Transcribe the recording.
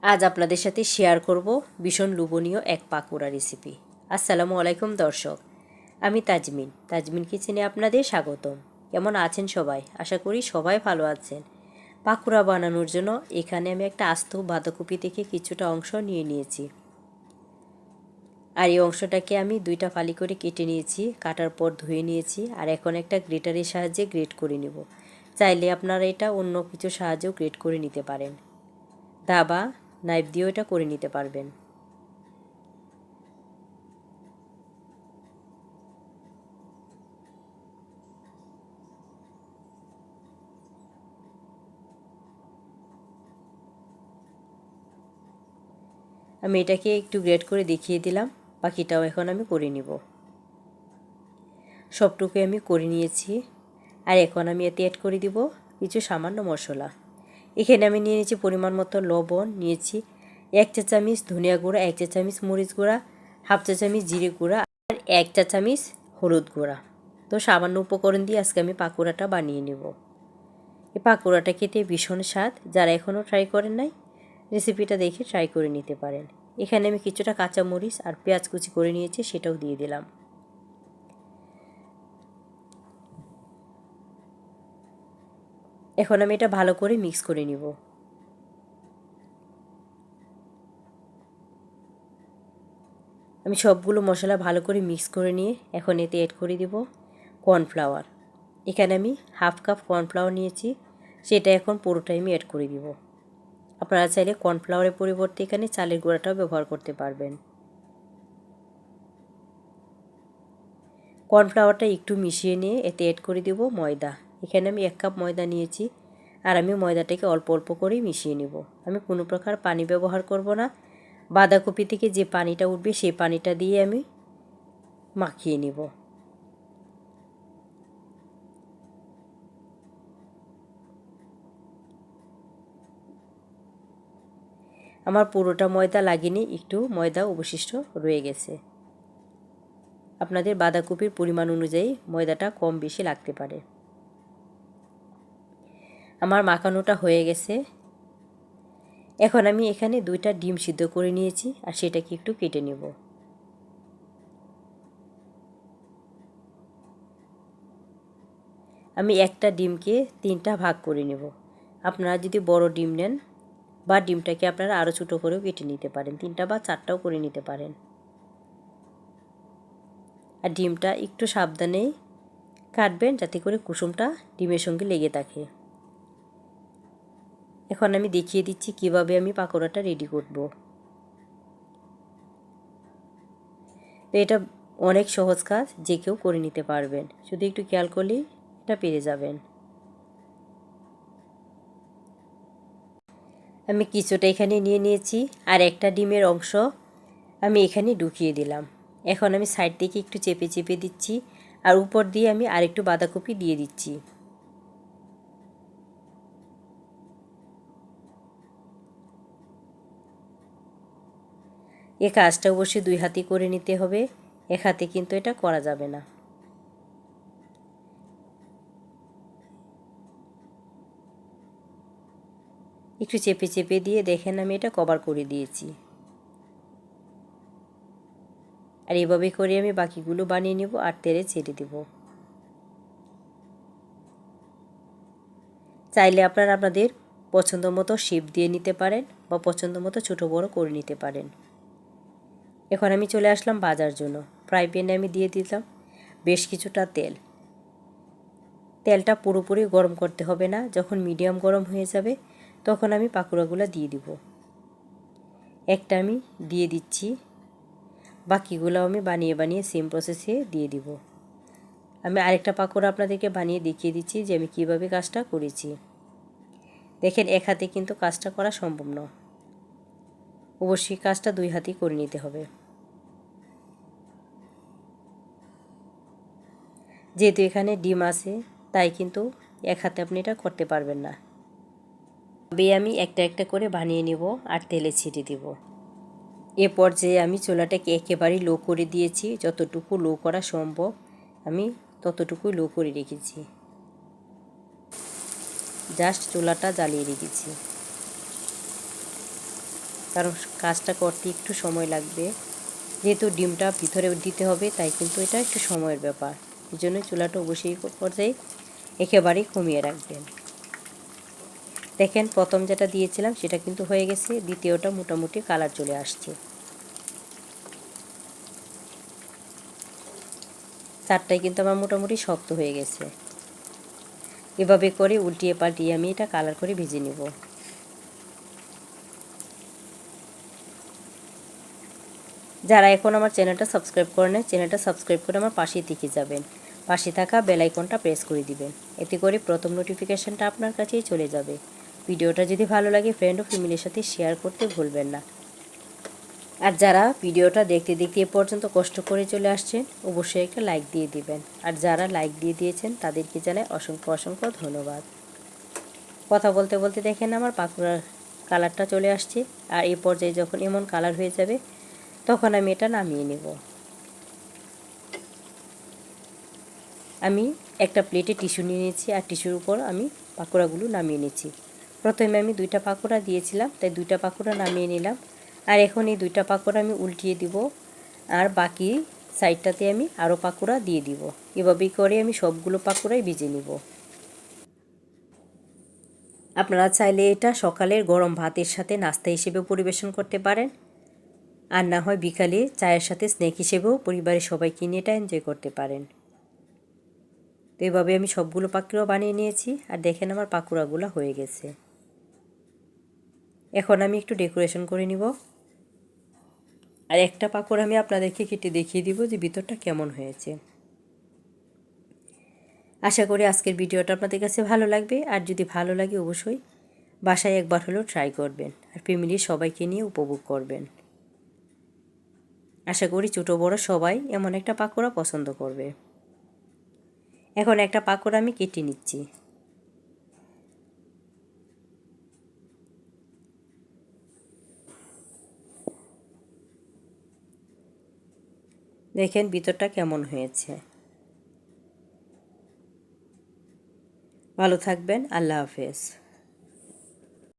আজ আপনাদের সাথে শেয়ার করব ভীষণ লোভনীয় এক পাকোড়া রেসিপি। আসসালামু আলাইকুম দর্শক, আমি তাজমিন কিচেনে আপনাদের স্বাগতম। কেমন আছেন সবাই? আশা করি সবাই ভালো আছেন। পাকোড়া বানানোর জন্য এখানে আমি একটা আস্ত বাঁধাকপি থেকে কিছুটা অংশ নিয়ে নিয়েছি, আর এই অংশটাকে আমি দুইটা ফালি করে কেটে নিয়েছি। কাটার পর ধুয়ে নিয়েছি, আর এখন একটা গ্রেটারের সাহায্যে গ্রেট করে নেব। চাইলে আপনারা এটা অন্য কিছু সাহায্যেও গ্রেট করে নিতে পারেন, দাবা নাইফ দিয়েও এটা করে নিতে পারবেন। আমি এটাকে একটু গ্রেট করে দেখিয়ে দিলাম, বাকিটাও এখন আমি করে নিব। সবটুকু আমি করে নিয়েছি, আর এখন আমি এতে অ্যাড করে দিব কিছু সামান্য মশলা। এখানে আমি নিয়ে নিয়েছি পরিমাণ মতো লবণ, নিয়েছি 1 চা চামচ ধনিয়া গুঁড়া, 1 চা চামচ মরিচ গুঁড়া, হাফ চা চামচ জিরে গুঁড়া, আর 1 চা চামচ হলুদ গুঁড়া। তো সামান্য উপকরণ দিয়ে আজকে আমি পাকোড়াটা বানিয়ে নেব। এই পাকোড়াটা খেতে ভীষণ স্বাদ। যারা এখনও ট্রাই করেন নাই, রেসিপিটা দেখে ট্রাই করে নিতে পারেন। এখানে আমি কিছুটা কাঁচামরিচ আর পেঁয়াজ কুচি করে নিয়েছি, সেটাও দিয়ে দিলাম। এখন আমি এটা ভালো করে মিক্স করে নিব। আমি সবগুলো মশলা ভালো করে মিক্স করে নিয়ে এখন এতে অ্যাড করে দিব কর্নফ্লাওয়ার। এখানে আমি হাফ কাপ কর্নফ্লাওয়ার নিয়েছি, সেটা এখন পুরোটাই আমি অ্যাড করে দিব। আপনারা চাইলে কর্নফ্লাওয়ারের পরিবর্তে এখানে চালের গুঁড়াটাও ব্যবহার করতে পারবেন। কর্নফ্লাওয়ারটা একটু মিশিয়ে নিয়ে এতে অ্যাড করে দেব ময়দা। এখানে আমি 1 কাপ ময়দা নিয়েছি, আর আমি ময়দাটাকে অল্প অল্প করেই মিশিয়ে নেব। আমি কোনো প্রকার পানি ব্যবহার করব না। বাঁধাকপি থেকে যে পানিটা উঠবে সেই পানিটা দিয়ে আমি মাখিয়ে নেব। আমার পুরোটা ময়দা লাগেনি, একটু ময়দা অবশিষ্ট রয়ে গেছে। আপনাদের বাঁধাকপির পরিমাণ অনুযায়ী ময়দাটা কম বেশি লাগতে পারে। আমার মাখানোটা হয়ে গেছে। এখন আমি এখানে 2টা ডিম সিদ্ধ করে নিয়েছি, আর সেটাকে একটু কেটে নেব। আমি একটা ডিমকে 3টা ভাগ করে নেব। আপনারা যদি বড় ডিম নেন, বা ডিমটাকে আপনারা আরও ছোটো করেও কেটে নিতে পারেন, 3টা বা 4টাও করে নিতে পারেন। আর ডিমটা একটু সাবধানে কাটবেন, যাতে করে কুসুমটা ডিমের সঙ্গে লেগে থাকে। এখন আমি দেখিয়ে দিচ্ছি কিভাবে আমি পাকোড়াটা রেডি করব। তো এটা অনেক সহজ কাজ, যে কেউ করে নিতে পারবেন, শুধু একটু খেয়াল করলেই এটা পেরে যাবেন। আমি কিছুটা এখানে নিয়ে নিয়েছি, আর একটা ডিমের অংশ আমি এখানে ঢুকিয়ে দিলাম। এখন আমি সাইড থেকে একটু চেপে চেপে দিচ্ছি, আর উপর দিয়ে আমি আরেকটু বাঁধাকপি দিয়ে দিচ্ছি। এ কাজটা অবশ্যই 2 হাতে করে নিতে হবে, এক হাতে কিন্তু এটা করা যাবে না। একটু চেপে চেপে দিয়ে দেখেন আমি এটা কভার করে দিয়েছি। আর এভাবে করে আমি বাকিগুলো বানিয়ে নেব, আর তেলে ছেড়ে দেব। চাইলে আপনারা আপনাদের পছন্দ মতো শেপ দিয়ে নিতে পারেন, বা পছন্দ মতো ছোটো বড়ো করে নিতে পারেন। এখন আমি চলে আসলাম ভাজার জন্য। ফ্রাই প্যানে আমি দিয়ে দিলাম বেশ কিছুটা তেল। তেলটা পুরোপুরি গরম করতে হবে না, যখন মিডিয়াম গরম হয়ে যাবে তখন আমি পাকোড়াগুলো দিয়ে দিব। একটা আমি দিয়ে দিচ্ছি, বাকিগুলো আমি বানিয়ে বানিয়ে সেম প্রসেসে দিয়ে দিব। আমি আরেকটা পাকোড়া আপনাদেরকে বানিয়ে দেখিয়ে দিচ্ছি যে আমি কীভাবে কাজটা করেছি। দেখেন, এক হাতে কিন্তু কাজটা করা সম্ভব নয়, অবশ্যই কাজটা 2 হাতেই করে নিতে হবে। যেহেতু এখানে ডিম আছে, তাই কিন্তু এক হাতে আপনি এটা করতে পারবেন না। তবে আমি একটা একটা করে বানিয়ে নেব, আর তেলে ছেড়ে দেব। এ পর্যায়ে আমি চুলাটাকে একেবারেই লো করে দিয়েছি। যতটুকু লো করা সম্ভব আমি ততটুকুই লো করে রেখেছি, জাস্ট চুলাটা জ্বালিয়ে রেখেছি। কারণ কাজটা করতে একটু সময় লাগবে। যেহেতু ডিমটা ভিতরে দিতে হবে তাই কিন্তু এটা একটু সময়ের ব্যাপার। এই জন্য চুলাটা অবশ্যই পর্যায়ে একেবারেই কমিয়ে রাখবেন। দেখেন প্রথম যেটা দিয়েছিলাম সেটা কিন্তু হয়ে গেছে, দ্বিতীয়টা মোটামুটি কালার চলে আসছে। চারটায় কিন্তু আমার মোটামুটি শক্ত হয়ে গেছে। এভাবে করে উল্টিয়ে পাল্টিয়ে আমি এটা কালার করে ভেজে নেব। যারা এখন আমার চ্যানেলটা সাবস্ক্রাইব করে নেয়, চ্যানেলটা সাবস্ক্রাইব করে আমার পাশেই থেকে যাবেন। পাশে থাকা বেল আইকনটা প্রেস করে দিবেন। এতে করে প্রথম নোটিফিকেশানটা আপনার কাছেই চলে যাবে। ভিডিওটা যদি ভালো লাগে ফ্রেন্ড ও ফ্যামিলির সাথে শেয়ার করতে ভুলবেন না। আর যারা ভিডিওটা দেখতে দেখতে এ পর্যন্ত কষ্ট করে চলে আসছেন অবশ্যই একটা লাইক দিয়ে দিবেন। আর যারা লাইক দিয়ে দিয়েছেন তাদেরকে জানাই অসংখ্য অসংখ্য ধন্যবাদ। কথা বলতে বলতে দেখেন আমার পাকোড়ার কালারটা চলে আসছে। আর এই পর্যায়ে যখন এমন কালার হয়ে যাবে তখন আমি এটা নামিয়ে নেব। আমি একটা প্লেটে টিস্যু নিয়ে নিয়েছি আর টিস্যুর উপর আমি পাকোড়াগুলো নামিয়ে নিচ্ছি। প্রথমে আমি 2টা পাকোড়া দিয়েছিলাম তাই 2টা পাকোড়া নামিয়ে নিলাম। আর এখন এই 2টা পাকোড়া আমি উল্টিয়ে দিব আর বাকি সাইডটাতে আমি আরও পাকোড়া দিয়ে দিব। এভাবেই করে আমি সবগুলো পাকোড়াই ভেজে নিব। আপনারা চাইলে এটা সকালের গরম ভাতের সাথে নাস্তা হিসেবে পরিবেশন করতে পারেন, আর না হয় বিকালে চায়ের সাথে স্ন্যাক হিসেবেও পরিবারের সবাইকে নিয়ে এটা এনজয় করতে পারেন। তো এভাবে আমি সবগুলো পাকোড়া বানিয়ে নিয়েছি আর দেখেন আমার পাকোড়াগুলো হয়ে গেছে। এখন আমি একটু ডেকোরেশন করে নিব। আর একটা পাকোড়া আমি আপনাদেরকে কেটে দেখিয়ে দিব যে ভিতরটা কেমন হয়েছে। আশা করি আজকের ভিডিওটা আপনাদের কাছে ভালো লাগবে। আর যদি ভালো লাগে অবশ্যই বাসায় একবার হলেও ট্রাই করবেন আর ফ্যামিলির সবাইকে নিয়ে উপভোগ করবেন। আশা করি ছোটো বড় সবাই এমন একটা পাকোড়া পছন্দ করবে। এখন একটা পাকোড়া আমি কেটে নিচ্ছি। দেখেন ভিতরটা কেমন হয়েছে। ভালো থাকবেন। আল্লাহ হাফেজ।